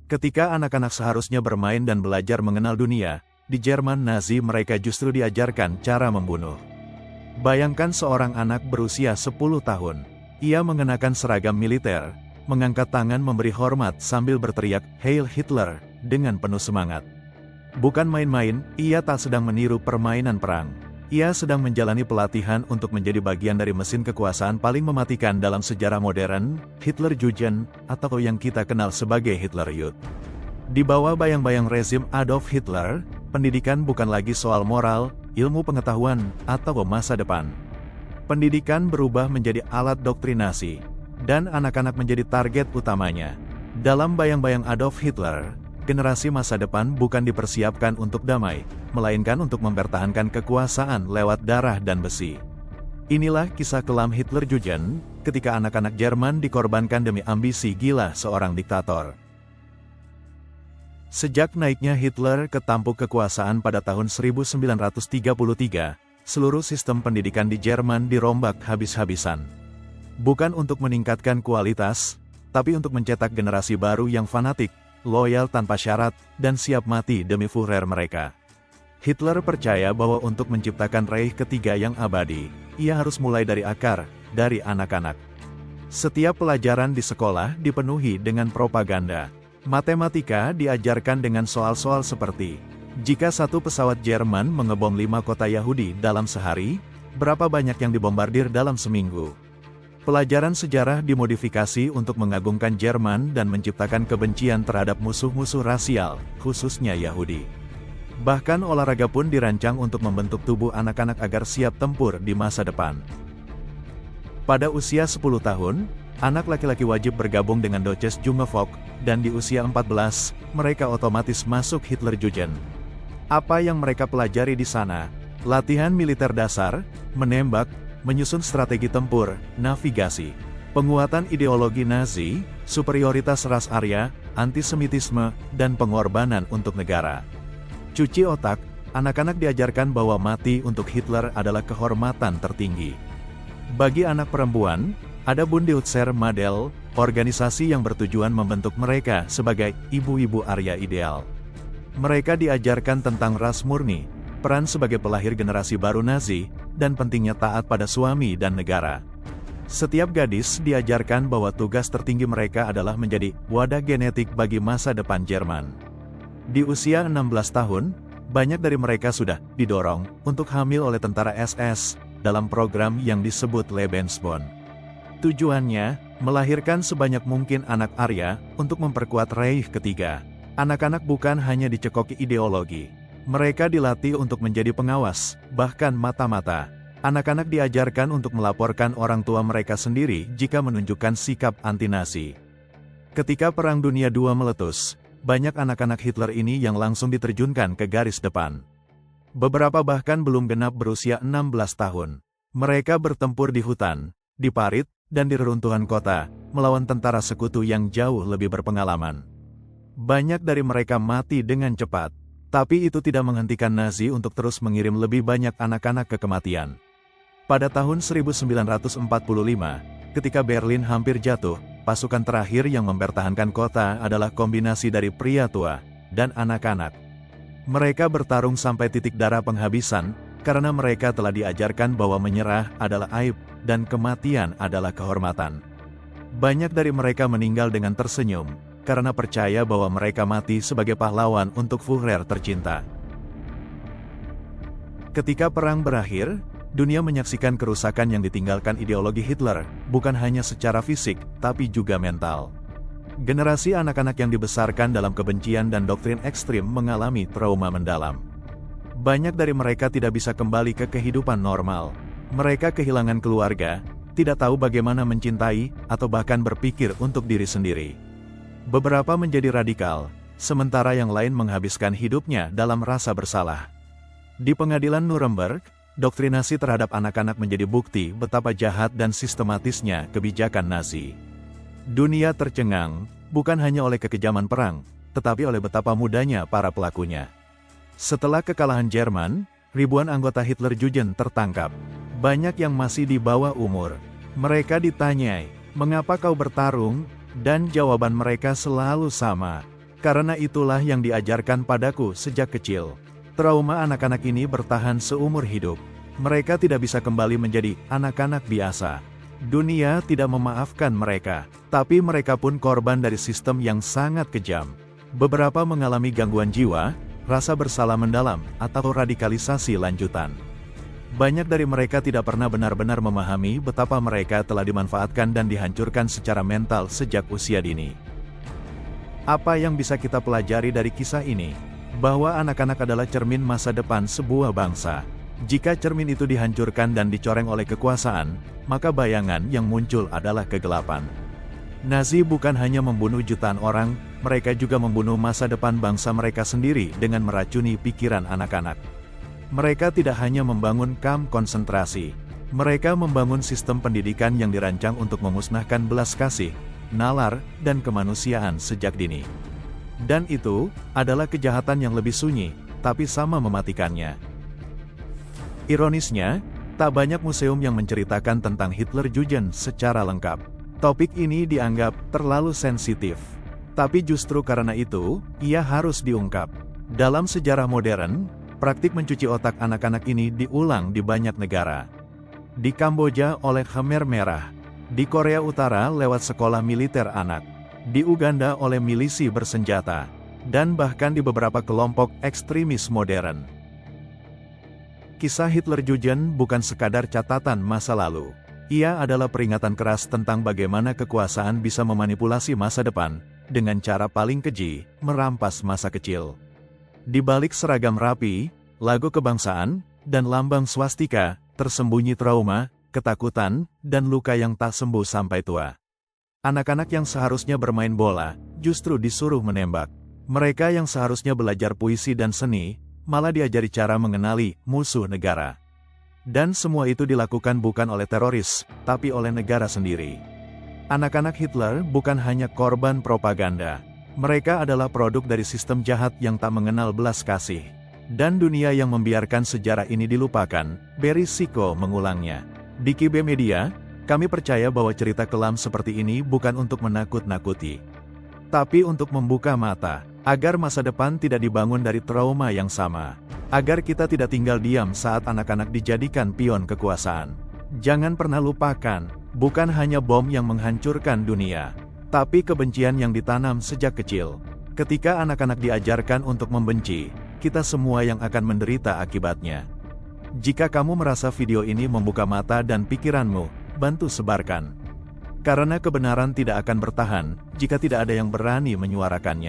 Ketika anak-anak seharusnya bermain dan belajar mengenal dunia, di Jerman Nazi mereka justru diajarkan cara membunuh. Bayangkan seorang anak berusia 10 tahun. Ia mengenakan seragam militer, mengangkat tangan memberi hormat sambil berteriak, "Heil Hitler!" dengan penuh semangat. Bukan main-main, ia tak sedang meniru permainan perang. Ia sedang menjalani pelatihan untuk menjadi bagian dari mesin kekuasaan paling mematikan dalam sejarah modern, Hitlerjugend, atau yang kita kenal sebagai Hitlerjud. Di bawah bayang-bayang rezim Adolf Hitler, pendidikan bukan lagi soal moral, ilmu pengetahuan, atau masa depan. Pendidikan berubah menjadi alat doktrinasi, dan anak-anak menjadi target utamanya. Dalam bayang-bayang Adolf Hitler, generasi masa depan bukan dipersiapkan untuk damai, melainkan untuk mempertahankan kekuasaan lewat darah dan besi. Inilah kisah kelam Hitlerjugend, ketika anak-anak Jerman dikorbankan demi ambisi gila seorang diktator. Sejak naiknya Hitler ke tampuk kekuasaan pada tahun 1933, seluruh sistem pendidikan di Jerman dirombak habis-habisan. Bukan untuk meningkatkan kualitas, tapi untuk mencetak generasi baru yang fanatik, loyal tanpa syarat, dan siap mati demi Führer mereka. Hitler percaya bahwa untuk menciptakan Reich ketiga yang abadi, ia harus mulai dari akar, dari anak-anak. Setiap pelajaran di sekolah dipenuhi dengan propaganda. Matematika diajarkan dengan soal-soal seperti, jika satu pesawat Jerman mengebom 5 kota Yahudi dalam sehari, berapa banyak yang dibombardir dalam seminggu? Pelajaran sejarah dimodifikasi untuk mengagungkan Jerman dan menciptakan kebencian terhadap musuh-musuh rasial, khususnya Yahudi. Bahkan olahraga pun dirancang untuk membentuk tubuh anak-anak agar siap tempur di masa depan. Pada usia 10 tahun, anak laki-laki wajib bergabung dengan Deutsches Junge Volk, dan di usia 14, mereka otomatis masuk Hitlerjugend. Apa yang mereka pelajari di sana? Latihan militer dasar, menembak, menyusun strategi tempur, navigasi, penguatan ideologi Nazi, superioritas ras Arya, antisemitisme, dan pengorbanan untuk negara. Cuci otak, anak-anak diajarkan bahwa mati untuk Hitler adalah kehormatan tertinggi. Bagi anak perempuan, ada Bundeutzer Madel, organisasi yang bertujuan membentuk mereka sebagai ibu-ibu Arya ideal. Mereka diajarkan tentang ras murni, peran sebagai pelahir generasi baru Nazi, dan pentingnya taat pada suami dan negara. Setiap gadis diajarkan bahwa tugas tertinggi mereka adalah menjadi wadah genetik bagi masa depan Jerman. Di usia 16 tahun, banyak dari mereka sudah didorong untuk hamil oleh tentara SS dalam program yang disebut Lebensborn. Tujuannya, melahirkan sebanyak mungkin anak Arya untuk memperkuat Reich ketiga. Anak-anak bukan hanya dicekoki ideologi. Mereka dilatih untuk menjadi pengawas, bahkan mata-mata. Anak-anak diajarkan untuk melaporkan orang tua mereka sendiri jika menunjukkan sikap anti-Nazi. Ketika Perang Dunia II meletus, banyak anak-anak Hitler ini yang langsung diterjunkan ke garis depan. Beberapa bahkan belum genap berusia 16 tahun. Mereka bertempur di hutan, di parit, dan di reruntuhan kota, melawan tentara sekutu yang jauh lebih berpengalaman. Banyak dari mereka mati dengan cepat. Tapi itu tidak menghentikan Nazi untuk terus mengirim lebih banyak anak-anak ke kematian. Pada tahun 1945, ketika Berlin hampir jatuh, pasukan terakhir yang mempertahankan kota adalah kombinasi dari pria tua dan anak-anak. Mereka bertarung sampai titik darah penghabisan, karena mereka telah diajarkan bahwa menyerah adalah aib, dan kematian adalah kehormatan. Banyak dari mereka meninggal dengan tersenyum, karena percaya bahwa mereka mati sebagai pahlawan untuk Führer tercinta. Ketika perang berakhir, dunia menyaksikan kerusakan yang ditinggalkan ideologi Hitler, bukan hanya secara fisik, tapi juga mental. Generasi anak-anak yang dibesarkan dalam kebencian dan doktrin ekstrim mengalami trauma mendalam. Banyak dari mereka tidak bisa kembali ke kehidupan normal. Mereka kehilangan keluarga, tidak tahu bagaimana mencintai, atau bahkan berpikir untuk diri sendiri. Beberapa menjadi radikal, sementara yang lain menghabiskan hidupnya dalam rasa bersalah. Di pengadilan Nuremberg, doktrinasi terhadap anak-anak menjadi bukti betapa jahat dan sistematisnya kebijakan Nazi. Dunia tercengang, bukan hanya oleh kekejaman perang, tetapi oleh betapa mudanya para pelakunya. Setelah kekalahan Jerman, ribuan anggota Hitlerjugend tertangkap. Banyak yang masih di bawah umur. Mereka ditanyai, "Mengapa kau bertarung?" Dan jawaban mereka selalu sama, Karena itulah yang diajarkan padaku sejak kecil. Trauma anak-anak ini bertahan seumur hidup. Mereka tidak bisa kembali menjadi anak-anak biasa. Dunia tidak memaafkan mereka, tapi mereka pun korban dari sistem yang sangat kejam. Beberapa mengalami gangguan jiwa, rasa bersalah mendalam, atau radikalisasi lanjutan. Banyak dari mereka tidak pernah benar-benar memahami betapa mereka telah dimanfaatkan dan dihancurkan secara mental sejak usia dini. Apa yang bisa kita pelajari dari kisah ini? Bahwa anak-anak adalah cermin masa depan sebuah bangsa. Jika cermin itu dihancurkan dan dicoreng oleh kekuasaan, maka bayangan yang muncul adalah kegelapan. Nazi bukan hanya membunuh jutaan orang, mereka juga membunuh masa depan bangsa mereka sendiri dengan meracuni pikiran anak-anak. Mereka tidak hanya membangun kamp konsentrasi, mereka membangun sistem pendidikan yang dirancang untuk memusnahkan belas kasih, nalar, dan kemanusiaan sejak dini. Dan itu adalah kejahatan yang lebih sunyi, tapi sama mematikannya. Ironisnya, tak banyak museum yang menceritakan tentang Hitlerjugend secara lengkap. Topik ini dianggap terlalu sensitif. Tapi justru karena itu, ia harus diungkap. Dalam sejarah modern, praktik mencuci otak anak-anak ini diulang di banyak negara. Di Kamboja oleh Khmer Merah, di Korea Utara lewat sekolah militer anak, di Uganda oleh milisi bersenjata, dan bahkan di beberapa kelompok ekstremis modern. Kisah Hitlerjugend bukan sekadar catatan masa lalu. Ia adalah peringatan keras tentang bagaimana kekuasaan bisa memanipulasi masa depan, dengan cara paling keji, merampas masa kecil. Di balik seragam rapi, lagu kebangsaan, dan lambang swastika, tersembunyi trauma, ketakutan, dan luka yang tak sembuh sampai tua. Anak-anak yang seharusnya bermain bola, justru disuruh menembak. Mereka yang seharusnya belajar puisi dan seni, malah diajari cara mengenali musuh negara. Dan semua itu dilakukan bukan oleh teroris, tapi oleh negara sendiri. Anak-anak Hitler bukan hanya korban propaganda. Mereka adalah produk dari sistem jahat yang tak mengenal belas kasih. Dan dunia yang membiarkan sejarah ini dilupakan, berisiko mengulangnya. Di Kibe Media, kami percaya bahwa cerita kelam seperti ini bukan untuk menakut-nakuti, tapi untuk membuka mata, agar masa depan tidak dibangun dari trauma yang sama. Agar kita tidak tinggal diam saat anak-anak dijadikan pion kekuasaan. Jangan pernah lupakan, bukan hanya bom yang menghancurkan dunia, tapi kebencian yang ditanam sejak kecil. Ketika anak-anak diajarkan untuk membenci, kita semua yang akan menderita akibatnya. Jika kamu merasa video ini membuka mata dan pikiranmu, bantu sebarkan. Karena kebenaran tidak akan bertahan, jika tidak ada yang berani menyuarakannya.